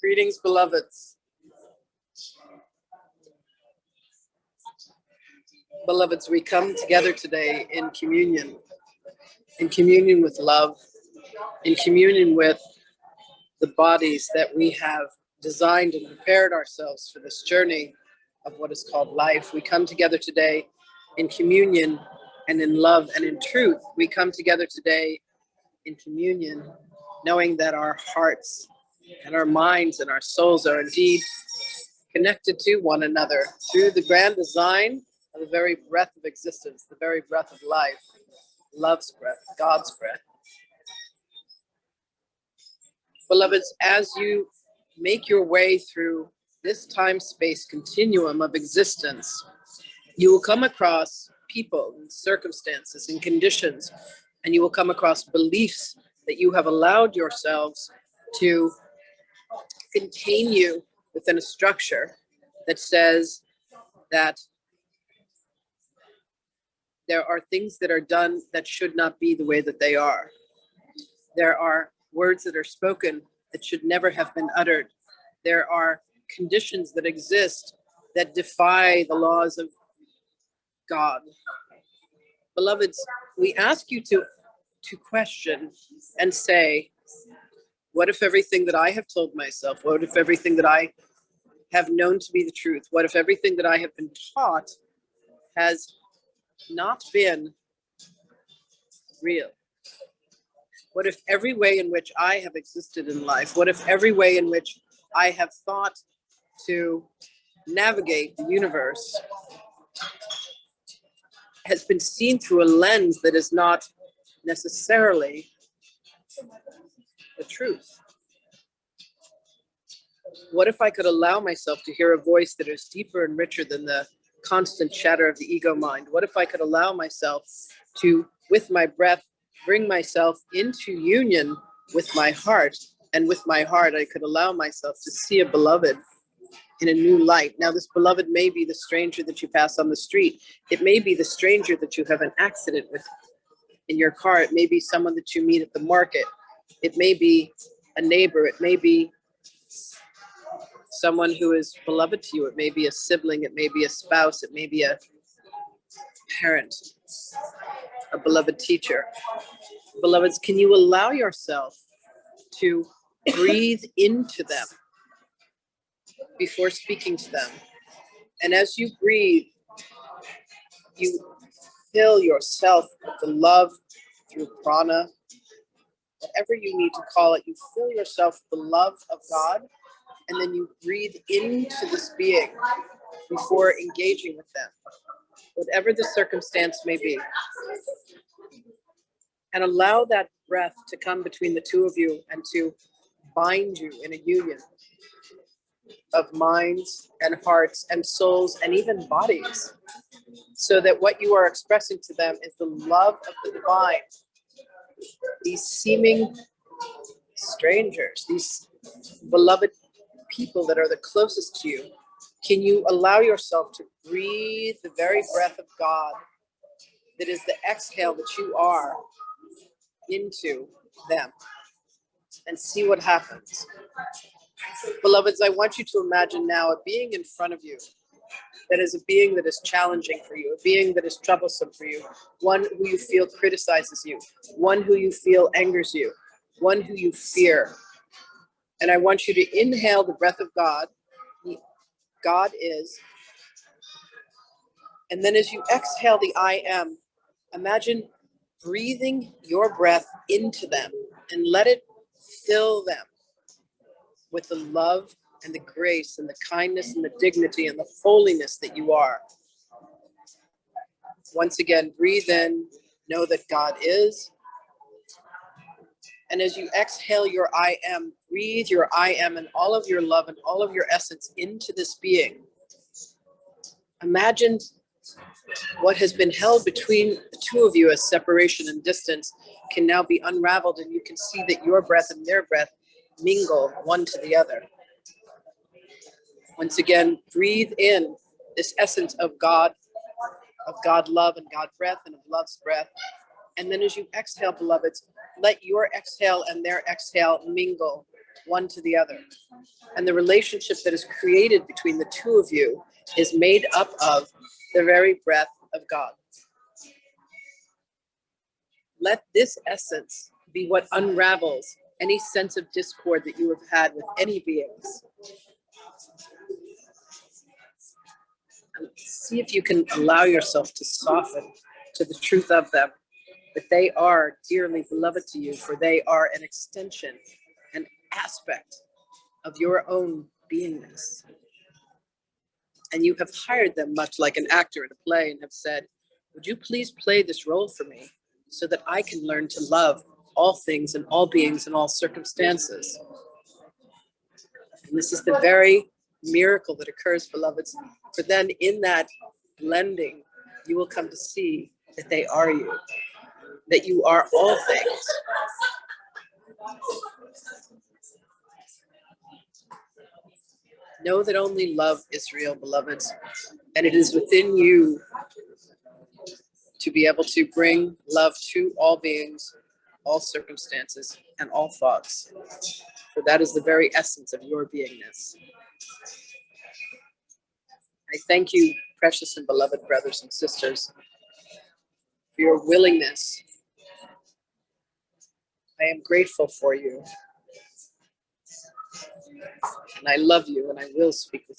Greetings, beloveds. Beloveds, we come together today in communion with love, in communion with the bodies that we have designed and prepared ourselves for this journey of what is called life. We come together today in communion and in love and in truth. We come together today in communion, knowing that our hearts and our minds and our souls are indeed connected to one another through the grand design of the very breath of existence, the very breath of life, love's breath, God's breath. Beloveds, as you make your way through this time-space continuum of existence, you will come across people and circumstances and conditions, and you will come across beliefs that you have allowed yourselves to contain you within a structure that says that there are things that are done that should not be the way that they are. There are words that are spoken that should never have been uttered. There are conditions that exist that defy the laws of God. Beloveds, we ask you to question and say, what if everything that I have told myself, what if everything that I have known to be the truth, what if everything that I have been taught has not been real? What if every way in which I have existed in life, what if every way in which I have thought to navigate the universe has been seen through a lens that is not necessarily the truth? What if I could allow myself to hear a voice that is deeper and richer than the constant chatter of the ego mind? What if I could allow myself to, with my breath, bring myself into union with my heart, and with my heart I could allow myself to see a beloved in a new light? Now, this beloved may be the stranger that you pass on the street. It may be the stranger that you have an accident with in your car. It may be someone that you meet at the market. It may be a neighbor. It may be someone who is beloved to you. It may be a sibling. It may be a spouse. It may be a parent, a beloved teacher. Beloveds, can you allow yourself to breathe into them before speaking to them? And as you breathe, you fill yourself with the love through prana, whatever you need to call it. You fill yourself with the love of God, and then you breathe into this being before engaging with them, whatever the circumstance may be. And allow that breath to come between the two of you and to bind you in a union of minds and hearts and souls and even bodies, so that what you are expressing to them is the love of the divine. These seeming strangers, these beloved people that are the closest to you, can you allow yourself to breathe the very breath of God that is the exhale that you are into them, and see what happens? Beloveds, I want you to imagine now a being in front of you that is a being that is challenging for you, a being that is troublesome for you, one who you feel criticizes you, one who you feel angers you, one who you fear. And I want you to inhale the breath of God. God is. And then as you exhale the I am, imagine breathing your breath into them and let it fill them with the love and the grace and the kindness and the dignity and the holiness that you are. Once again, breathe in, know that God is. And as you exhale your I am, breathe your I am and all of your love and all of your essence into this being. Imagine what has been held between the two of you as separation and distance can now be unraveled, and you can see that your breath and their breath mingle one to the other. Once again, breathe in this essence of God love and God breath and of love's breath. And then as you exhale, beloveds, let your exhale and their exhale mingle one to the other. And the relationship that is created between the two of you is made up of the very breath of God. Let this essence be what unravels any sense of discord that you have had with any beings. And see if you can allow yourself to soften to the truth of them, that they are dearly beloved to you, for they are an extension, an aspect of your own beingness. And you have hired them much like an actor in a play and have said, would you please play this role for me so that I can learn to love all things and all beings and all circumstances. And this is the very miracle that occurs, beloveds. For then in that blending, you will come to see that they are you, that you are all things. Know that only love is real, beloveds, and it is within you to be able to bring love to all beings, all circumstances, and all thoughts. For that is the very essence of your beingness. I thank you, precious and beloved brothers and sisters, for your willingness. I am grateful for you. And I love you, and I will speak with you.